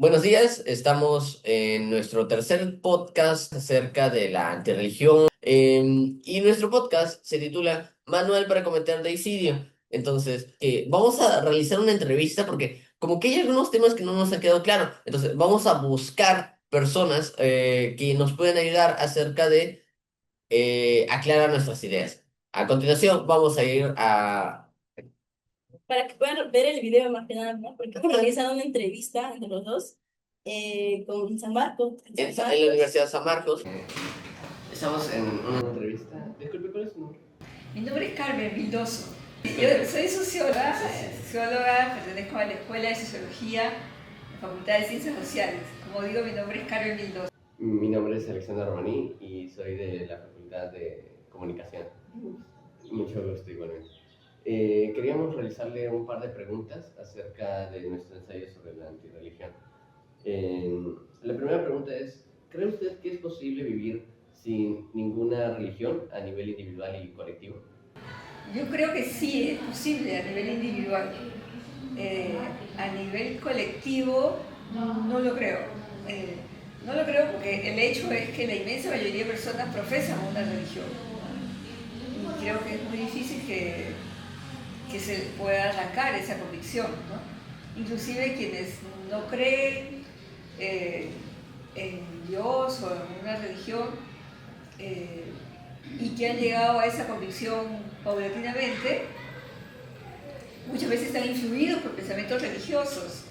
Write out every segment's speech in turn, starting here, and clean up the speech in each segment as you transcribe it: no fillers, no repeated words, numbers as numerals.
Buenos días, estamos en nuestro tercer podcast acerca de la antirreligión y nuestro podcast se titula Manual para cometer deicidio. Entonces, vamos a realizar una entrevista porque como que hay algunos temas que no nos han quedado claros. Entonces, vamos a buscar personas que nos pueden ayudar acerca de aclarar nuestras ideas. A continuación, vamos a ir a... Para que puedan ver el video más que nada, ¿no? Porque realizan una entrevista entre los dos con San Marcos. En la Universidad de San Marcos. Estamos en una entrevista. Disculpe, ¿cuál es su nombre? Mi nombre es Carmen Vildoso. Yo soy socióloga, pertenezco a la Escuela de Sociología, la Facultad de Ciencias Sociales. Como digo, mi nombre es Carmen Vildoso. Mi nombre es Alexander Romaní y soy de la Facultad de Comunicación. Mucho gusto igualmente. Queríamos realizarle un par de preguntas acerca de nuestro ensayo sobre la antirreligión. La primera pregunta es, ¿cree usted que es posible vivir sin ninguna religión a nivel individual y colectivo? Yo creo que sí es posible a nivel individual. A nivel colectivo no lo creo. No lo creo porque el hecho es que la inmensa mayoría de personas profesan una religión. Y creo que es muy difícil que se pueda arrancar esa convicción, ¿no? Inclusive quienes no creen en Dios o en una religión y que han llegado a esa convicción paulatinamente, muchas veces están influidos por pensamientos religiosos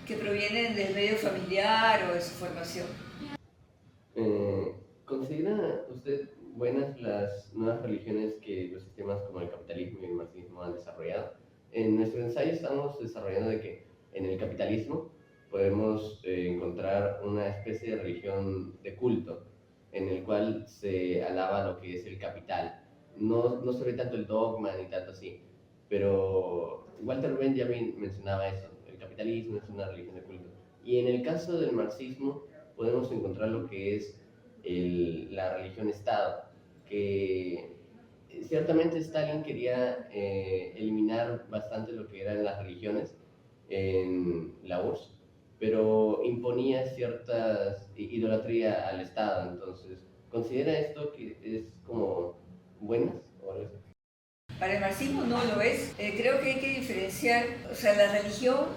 que provienen del medio familiar o de su formación. ¿Considera usted buenas las nuevas religiones que los sistemas como el capitalismo y el marxismo han desarrollado? En nuestro ensayo estamos desarrollando de que en el capitalismo podemos encontrar una especie de religión de culto en el cual se alaba lo que es el capital. No se ve tanto el dogma ni tanto así, pero Walter Benjamin mencionaba eso, el capitalismo es una religión de culto. Y en el caso del marxismo podemos encontrar lo que es la religión-estado, que ciertamente Stalin quería eliminar bastante lo que eran las religiones en la URSS, pero imponía cierta idolatría al Estado. Entonces, ¿considera esto que es como buenas o algo así? Para el marxismo no lo es. Creo que hay que diferenciar, o sea, la religión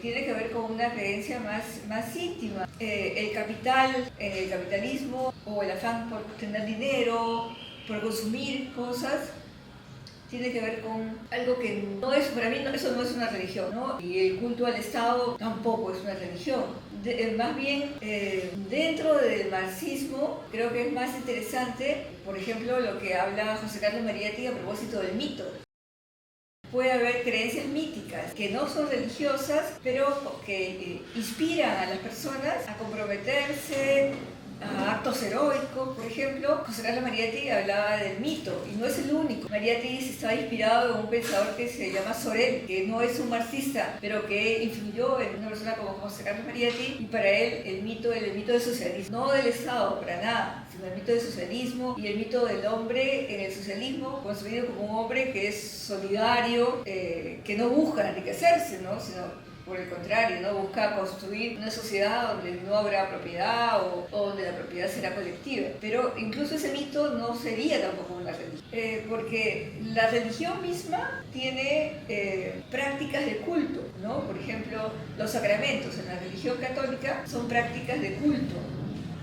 tiene que ver con una creencia más íntima. El capital, el capitalismo o el afán por tener dinero, por consumir cosas, tiene que ver con algo que no es, para mí eso no es una religión, ¿no? Y el culto al Estado tampoco es una religión. Más bien, dentro del marxismo, creo que es más interesante, por ejemplo, lo que habla José Carlos Mariátegui a propósito del mito. Puede haber creencias míticas que no son religiosas, pero que inspiran a las personas a comprometerse, a actos heroicos. Por ejemplo, José Carlos Mariátegui hablaba del mito, y no es el único. Mariátegui estaba inspirado en un pensador que se llama Sorel, que no es un marxista, pero que influyó en una persona como José Carlos Mariátegui, y para él el mito era el mito del socialismo, no del Estado, para nada, sino el mito del socialismo y el mito del hombre en el socialismo, concebido como un hombre que es solidario, que no busca enriquecerse, ¿no? Sino por el contrario, ¿no? Busca construir una sociedad donde no habrá propiedad o donde la propiedad será colectiva. Pero incluso ese mito no sería tampoco una religión, porque la religión misma tiene prácticas de culto, ¿no? Por ejemplo, los sacramentos en la religión católica son prácticas de culto,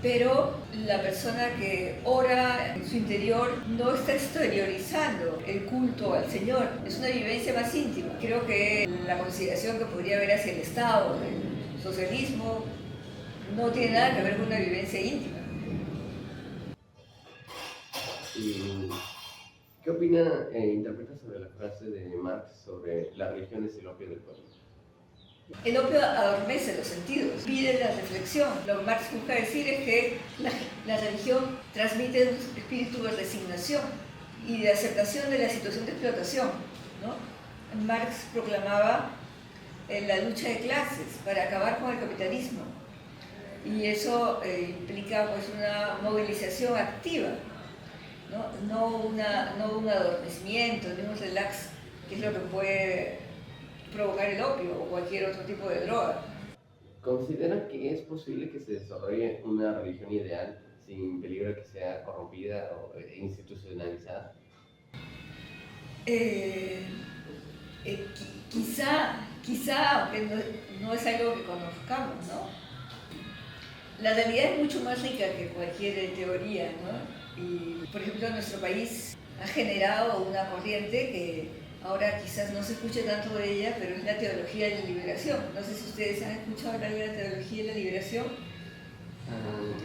pero la persona que ora en su interior no está exteriorizando el culto al Señor, es una vivencia más íntima. Creo que la consideración que podría haber hacia el Estado, el socialismo, no tiene nada que ver con una vivencia íntima. ¿Y qué opina e interpreta sobre la frase de Marx sobre la religión es el opio del pueblo? El opio adormece los sentidos, pide la reflexión. Lo que Marx busca decir es que la religión transmite un espíritu de resignación y de aceptación de la situación de explotación, ¿no? Marx proclamaba la lucha de clases para acabar con el capitalismo, y eso implica pues una movilización activa, no un adormecimiento ni un relax, que es lo que puede provocar el opio o cualquier otro tipo de droga. ¿Considera que es posible que se desarrolle una religión ideal sin peligro de que sea corrompida o institucionalizada? Eh, quizá, aunque no es algo que conozcamos, ¿no? La realidad es mucho más rica que cualquier teoría, ¿no? Y, por ejemplo, nuestro país ha generado una corriente que ahora quizás no se escuche tanto de ella, pero es la teología de la liberación. No sé si ustedes han escuchado hablar de la teología de la liberación.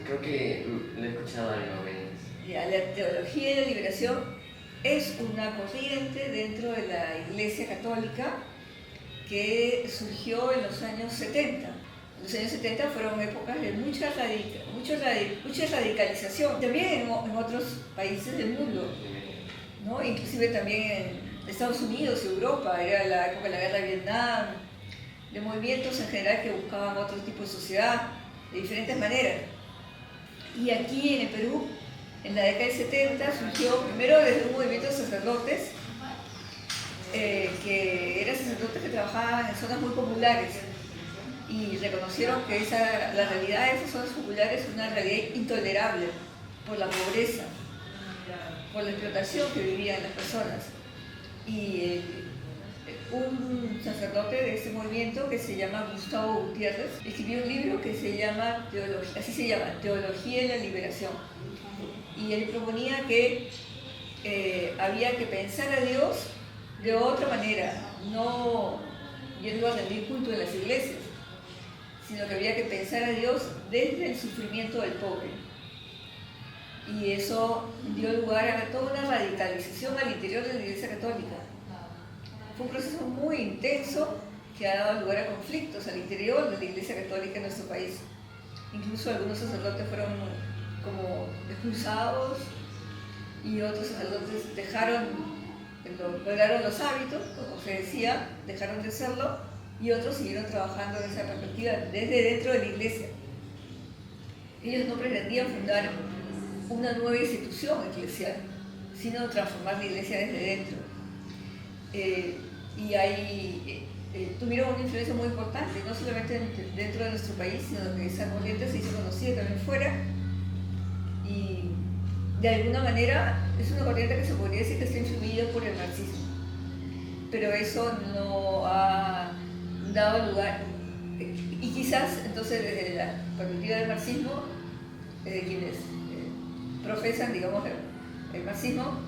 Creo que lo he escuchado algo menos. Ya, la teología de la liberación es una corriente dentro de la Iglesia Católica que surgió en los años 70. Los años 70 fueron épocas de mucha radicalización, también en otros países del mundo, ¿no? Inclusive también en Estados Unidos, Europa, era la época de la guerra de Vietnam, de movimientos en general que buscaban otro tipo de sociedad de diferentes maneras. Y aquí en el Perú, en la década del 70, surgió primero desde un movimiento de sacerdotes, que eran sacerdotes que trabajaban en zonas muy populares y reconocieron que la realidad de esas zonas populares es una realidad intolerable por la pobreza, por la explotación que vivían las personas. Y un sacerdote de ese movimiento que se llama Gustavo Gutiérrez escribió un libro que se llama Teología de la Liberación. Y él proponía que había que pensar a Dios de otra manera, no yendo a rendir culto en las iglesias, sino que había que pensar a Dios desde el sufrimiento del pobre. Y eso dio lugar a toda una radicalización al interior de la Iglesia Católica. Fue un proceso muy intenso que ha dado lugar a conflictos al interior de la Iglesia Católica en nuestro país. Incluso algunos sacerdotes fueron como expulsados y otros sacerdotes colgaron los hábitos, como se decía, dejaron de serlo, y otros siguieron trabajando en esa perspectiva desde dentro de la Iglesia. Ellos no pretendían fundar una nueva institución eclesial, sino transformar la Iglesia desde dentro. Y ahí tuvieron una influencia muy importante, no solamente dentro de nuestro país, sino que esa corriente se hizo conocida también fuera. Y de alguna manera es una corriente que se podría decir que está influida por el marxismo. Pero eso no ha dado lugar, y quizás entonces desde la perspectiva del marxismo, quienes profesan, digamos, el marxismo,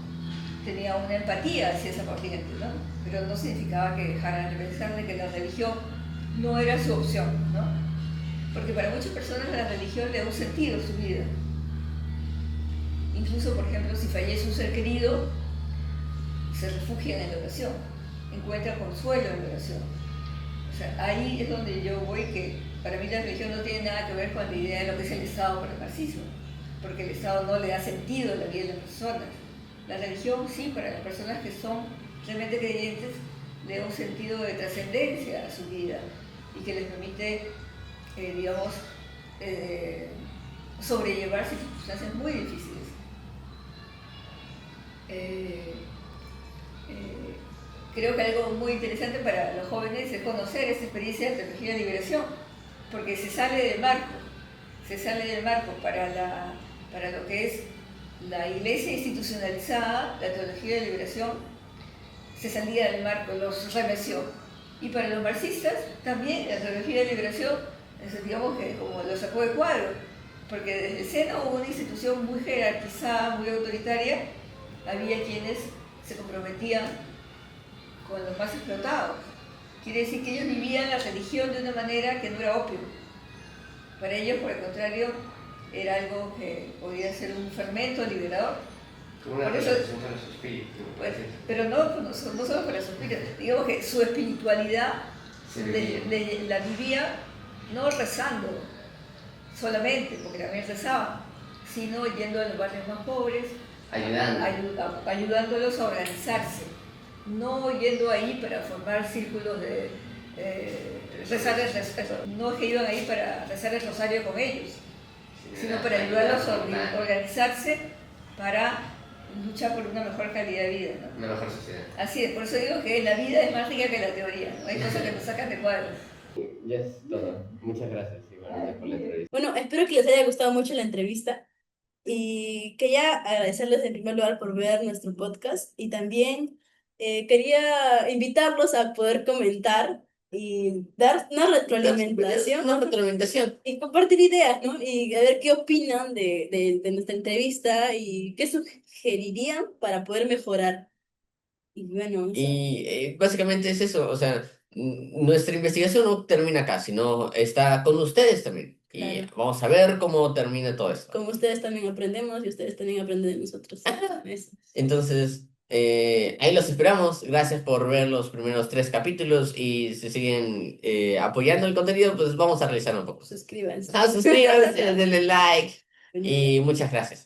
tenía una empatía hacia esa corriente, ¿no? Pero no significaba que dejaran de pensar de que la religión no era su opción, ¿no? Porque para muchas personas la religión le da un sentido a su vida. Incluso, por ejemplo, si fallece un ser querido, se refugian en la oración, encuentran consuelo en la oración. O sea, ahí es donde yo voy, que para mí la religión no tiene nada que ver con la idea de lo que es el Estado para el marxismo, porque el Estado no le da sentido a la vida de las personas. La religión sí, para las personas que son realmente creyentes, le da un sentido de trascendencia a su vida y que les permite, digamos, sobrellevar circunstancias muy difíciles. Creo que algo muy interesante para los jóvenes es conocer esta experiencia de teología de liberación, porque se sale del marco para lo que es la iglesia institucionalizada. La teología de liberación se salía del marco, los remeció. Y para los marxistas también la teología de liberación, digamos que como lo sacó de cuadro, porque desde el seno hubo una institución muy jerarquizada, muy autoritaria. Había quienes se comprometían con los más explotados. Quiere decir que ellos vivían la religión de una manera que no era opio. Para ellos, por el contrario, era algo que podía ser un fermento liberador. Como una relación con los espíritus. Pues, pero no solo para los espíritus. Digamos que su espiritualidad la vivía no rezando solamente, porque también rezaban, sino yendo a los barrios más pobres, ayudándolos a organizarse, no yendo ahí para formar círculos de rezar el rosario, no es que iban ahí para rezar el rosario con ellos, sino para ayudarlos a organizarse para luchar por una mejor calidad de vida, ¿no? Una mejor sociedad. Así es, por eso digo que la vida es más rica que la teoría, ¿no? Hay cosas que nos sacan de cuadros. Ya es todo. Muchas gracias, igualmente, por la entrevista. Bueno, espero que les haya gustado mucho la entrevista y quería agradecerles en primer lugar por ver nuestro podcast y también quería invitarlos a poder comentar y dar una retroalimentación, Una retroalimentación. y compartir ideas, ¿no? Y a ver qué opinan de nuestra entrevista y qué sugerirían para poder mejorar. Y bueno, eso. Y básicamente es eso, o sea, nuestra investigación no termina acá, sino está con ustedes también. Y Claro. vamos a ver cómo termina todo esto. Como ustedes también aprendemos y ustedes también aprenden de nosotros. Eso. Entonces, ahí los esperamos. Gracias por ver los primeros 3 capítulos y si siguen apoyando el contenido, pues vamos a realizar un poco. Suscríbanse. Suscríbanse, denle like y muchas gracias.